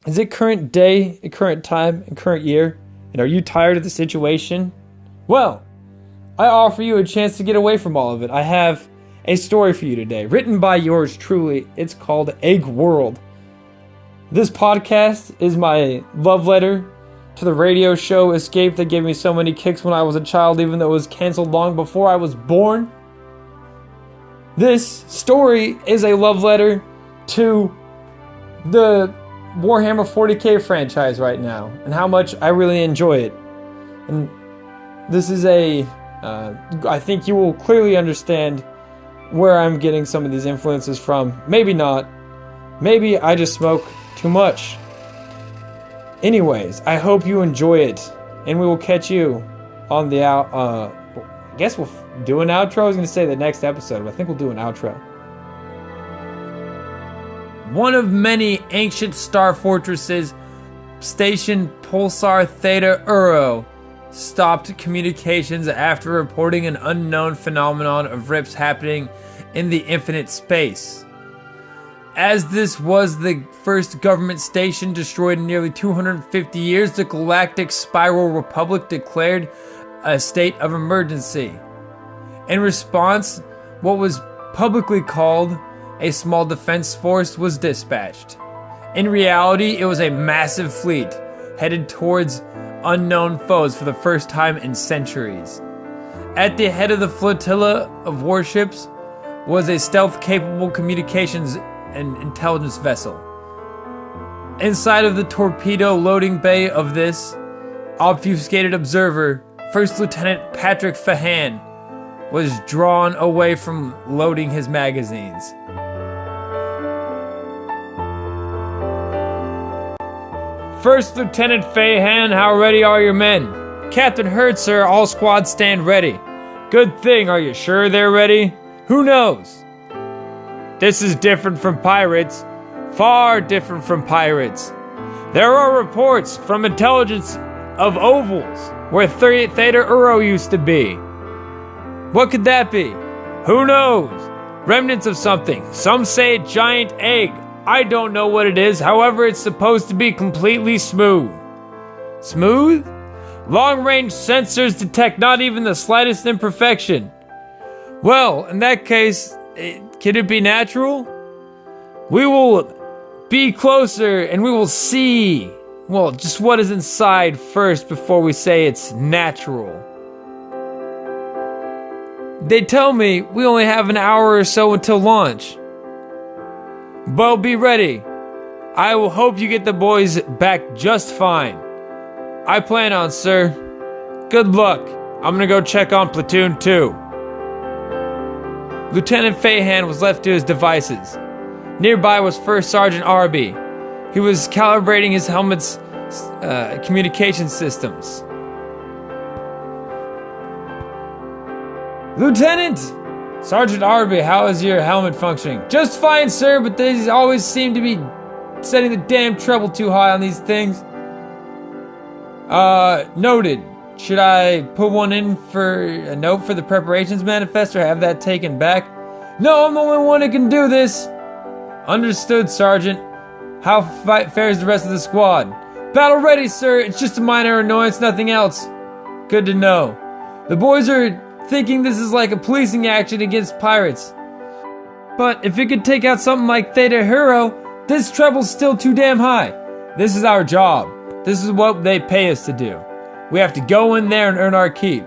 Is it current day, current time, and current year? And are you tired of the situation? Well, I offer you a chance to get away from all of it. I have a story for you today, written by yours truly. It's called Eggg Whirled. This podcast is my love letter to the radio show Escape that gave me so many kicks when I was a child, even though it was canceled long before I was born. This story is a love letter to the Warhammer 40k franchise right now, and how much I really enjoy it. And this is I think you will clearly understand where I'm getting some of these influences from. Maybe not. Maybe I just smoke too much. Anyways, I hope you enjoy it, and we will catch you on the I guess we'll do an outro. I was going to say the next episode, but I think we'll do an outro. One of many ancient star fortresses, Station Pulsar Theta Uro, stopped communications after reporting an unknown phenomenon of rips happening in the infinite space. As this was the first government station destroyed in nearly 250 years, the Galactic Spiral Republic declared a state of emergency. In response, what was publicly called a small defense force was dispatched. In reality, it was a massive fleet headed towards unknown foes for the first time in centuries. At the head of the flotilla of warships was a stealth-capable communications and intelligence vessel. Inside of the torpedo loading bay of this obfuscated observer, First Lieutenant Patrick Fahan was drawn away from loading his magazines. First Lieutenant Fahan, how ready are your men? Captain Hurd, sir, all squads stand ready. Good thing, are you sure they're ready? Who knows? This is different from pirates. Far different from pirates. There are reports from intelligence of ovals where Theta Uro used to be. What could that be? Who knows? Remnants of something. Some say a giant egg. I don't know what it is, however it's supposed to be completely smooth. Smooth? Long-range sensors detect not even the slightest imperfection. Well, in that case, can it be natural? We will be closer and we will see, well, just what is inside first before we say it's natural. They tell me we only have an hour or so until launch. But be ready. I will hope you get the boys back just fine. I plan on, sir. Good luck. I'm gonna go check on Platoon 2. Lieutenant Fahan was left to his devices. Nearby was First Sergeant Arby. He was calibrating his helmet's communication systems. Lieutenant! Sergeant Arby, how is your helmet functioning? Just fine, sir, but they always seem to be setting the damn treble too high on these things. Noted. Should I put one in for a note for the preparations manifest or have that taken back? No, I'm the only one who can do this. Understood, Sergeant. How fares the rest of the squad? Battle ready, sir. It's just a minor annoyance, nothing else. Good to know. The boys are thinking this is like a policing action against pirates. But if it could take out something like Theta Uro, this treble's still too damn high. This is our job. This is what they pay us to do. We have to go in there and earn our keep.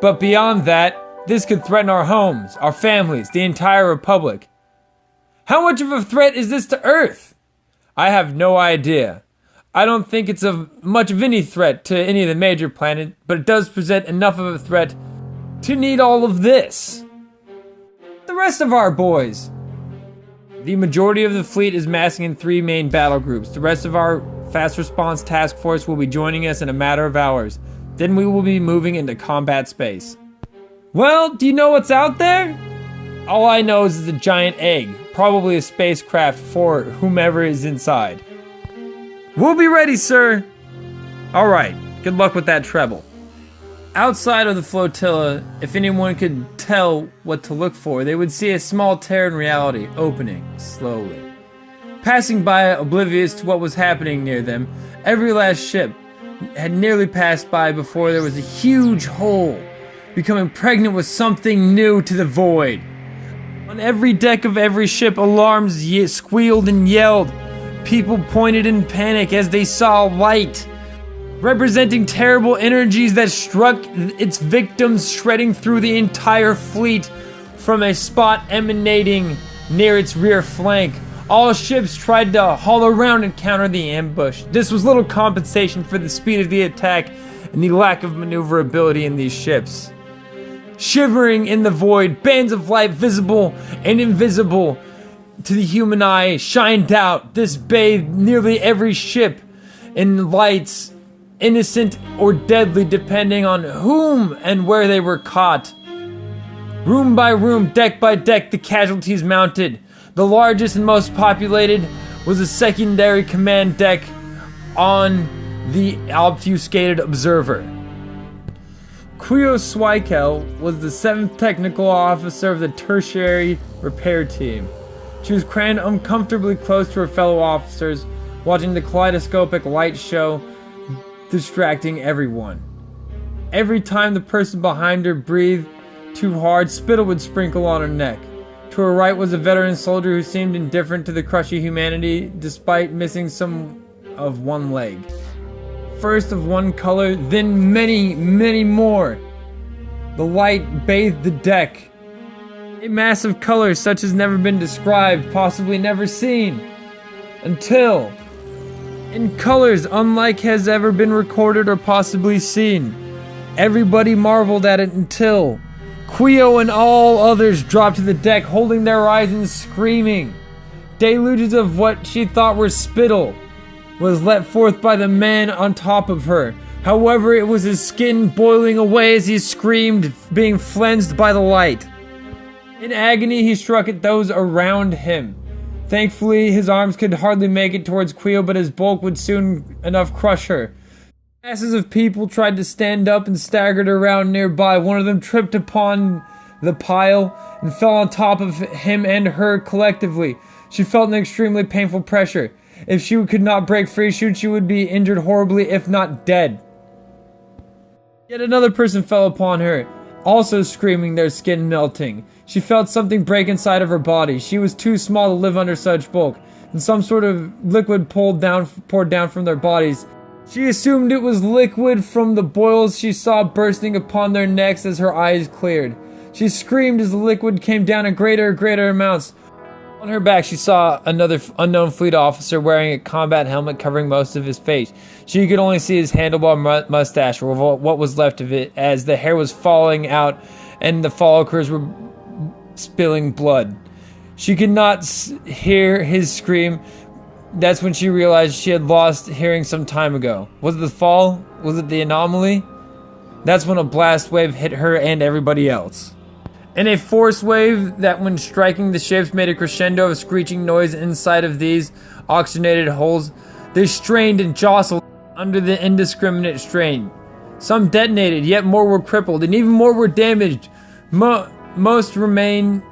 But beyond that, this could threaten our homes, our families, the entire Republic. How much of a threat is this to Earth? I have no idea. I don't think it's much of any threat to any of the major planets, but it does present enough of a threat to need all of this. The rest of our boys. The majority of the fleet is massing in 3 main battle groups. The rest of our fast response task force will be joining us in a matter of hours. Then we will be moving into combat space. Well, do you know what's out there? All I know is it's a giant egg, probably a spacecraft for whomever is inside. We'll be ready, sir. Alright, good luck with that treble. Outside of the flotilla, if anyone could tell what to look for, they would see a small tear in reality opening slowly. passing by oblivious to what was happening near them. Every last ship had nearly passed by before there was a huge hole, becoming pregnant with something new to the void. On every deck of every ship, alarms squealed and yelled. People pointed in panic as they saw light, representing terrible energies that struck its victims, shredding through the entire fleet from a spot emanating near its rear flank. All ships tried to haul around and counter the ambush. This was little compensation for the speed of the attack and the lack of maneuverability in these ships. Shivering in the void, bands of light visible and invisible to the human eye shined out. This bathed nearly every ship in lights, innocent or deadly depending on whom and where they were caught. Room by room, deck by deck, the casualties mounted. The largest and most populated was a secondary command deck on the obfuscated observer. Quio Swikel was the 7th technical officer of the tertiary repair team. She was crammed uncomfortably close to her fellow officers, watching the kaleidoscopic light show, distracting everyone. Every time the person behind her breathed too hard, spittle would sprinkle on her neck. To her right was a veteran soldier who seemed indifferent to the crush of humanity, despite missing some of one leg. First of one color, then many, many more. The light bathed the deck. A mass of colors such as never been described, possibly never seen. Until, in colors unlike has ever been recorded or possibly seen. Everybody marveled at it until Quio and all others dropped to the deck, holding their eyes and screaming. Deluges of what she thought were spittle was let forth by the man on top of her. However, it was his skin boiling away as he screamed, being flensed by the light. In agony, he struck at those around him. Thankfully, his arms could hardly make it towards Quio, but his bulk would soon enough crush her. Masses of people tried to stand up and staggered around nearby. One of them tripped upon the pile and fell on top of him and her collectively. She felt an extremely painful pressure. If she could not break free, she would be injured horribly, if not dead. Yet another person fell upon her, also screaming, their skin melting. She felt something break inside of her body. She was too small to live under such bulk, and some sort of liquid poured down from their bodies. She assumed it was liquid from the boils she saw bursting upon their necks as her eyes cleared. She screamed as the liquid came down in greater and greater amounts. On her back, she saw another unknown fleet officer wearing a combat helmet covering most of his face. She could only see his handlebar mustache, or what was left of it, as the hair was falling out and the follicles were spilling blood. She could not hear his scream. That's when she realized she had lost hearing some time ago. Was it the fall? Was it the anomaly? That's when a blast wave hit her and everybody else. In a force wave that when striking the ships made a crescendo of screeching noise inside of these oxygenated holes, they strained and jostled under the indiscriminate strain. Some detonated, yet more were crippled, and even more were damaged. Most remained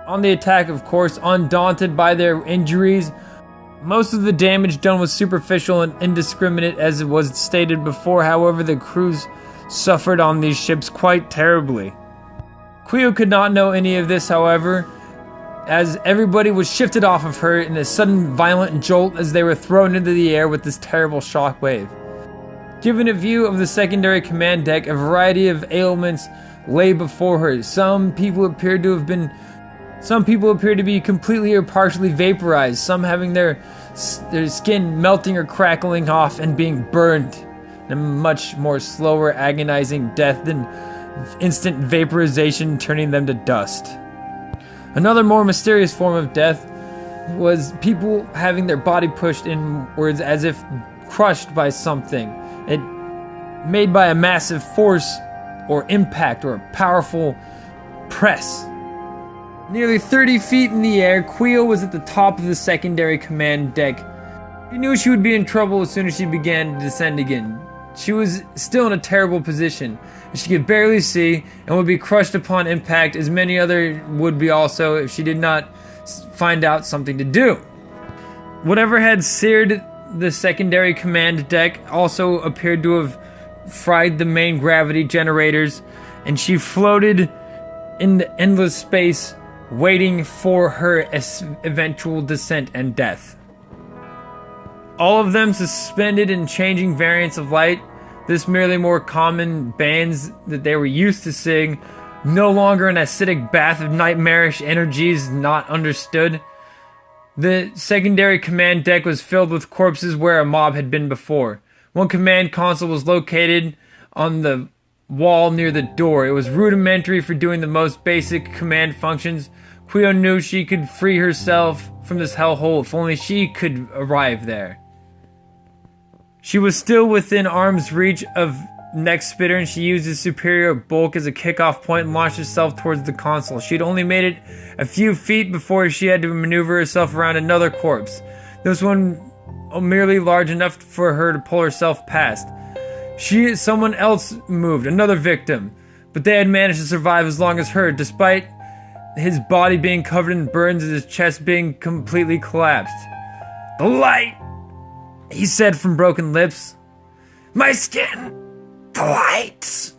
on the attack, of course, undaunted by their injuries. Most of the damage done was superficial and indiscriminate, as it was stated before. However, the crews suffered on these ships quite terribly. Quio could not know any of this, however, as everybody was shifted off of her in a sudden violent jolt as they were thrown into the air with this terrible shockwave. Given a view of the secondary command deck, a variety of ailments lay before her. Some people appeared to be completely or partially vaporized, some having their skin melting or crackling off and being burned in a much more slower, agonizing death than instant vaporization, turning them to dust. Another more mysterious form of death was people having their body pushed inwards as if crushed by something. It made by a massive force or impact or a powerful press. Nearly 30 feet in the air, Quio was at the top of the secondary command deck. She knew she would be in trouble as soon as she began to descend again. She was still in a terrible position. She could barely see and would be crushed upon impact, as many others would be also if she did not find out something to do. Whatever had seared the secondary command deck also appeared to have fried the main gravity generators, and she floated in the endless space, waiting for her eventual descent and death. All of them suspended in changing variants of light, this merely more common bands that they were used to seeing, no longer an acidic bath of nightmarish energies not understood. The secondary command deck was filled with corpses where a mob had been before. One command console was located on the wall near the door. It was rudimentary for doing the most basic command functions. Quio knew she could free herself from this hellhole if only she could arrive there. She was still within arm's reach of Next Spitter, and she used his superior bulk as a kickoff point and launched herself towards the console. She'd only made it a few feet before she had to maneuver herself around another corpse. This one merely large enough for her to pull herself past. Someone else moved, another victim, but they had managed to survive as long as her, despite his body being covered in burns and his chest being completely collapsed. "The light," he said from broken lips. "My skin, the light."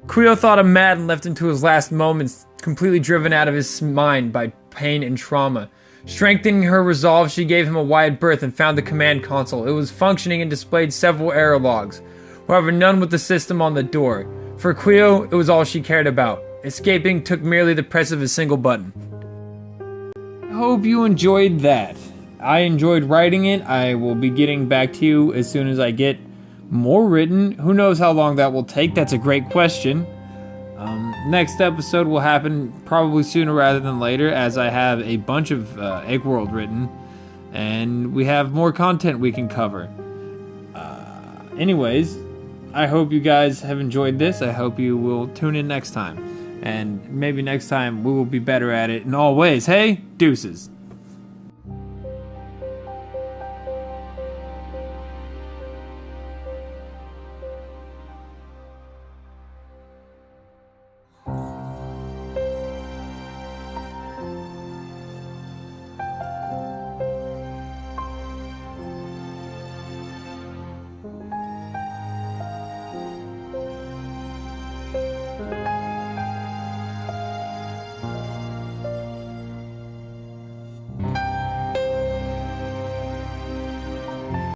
Quio thought him mad and left into his last moments, completely driven out of his mind by pain and trauma. Strengthening her resolve, she gave him a wide berth and found the command console. It was functioning and displayed several error logs. However, none with the system on the door. For Quio, it was all she cared about. Escaping took merely the press of a single button. I hope you enjoyed that. I enjoyed writing it. I will be getting back to you as soon as I get more written. Who knows how long that will take? That's a great question. Next episode will happen probably sooner rather than later, as I have a bunch of Egg World written, and we have more content we can cover. Anyways, I hope you guys have enjoyed this. I hope you will tune in next time, and maybe next time we will be better at it in all ways. Hey, deuces.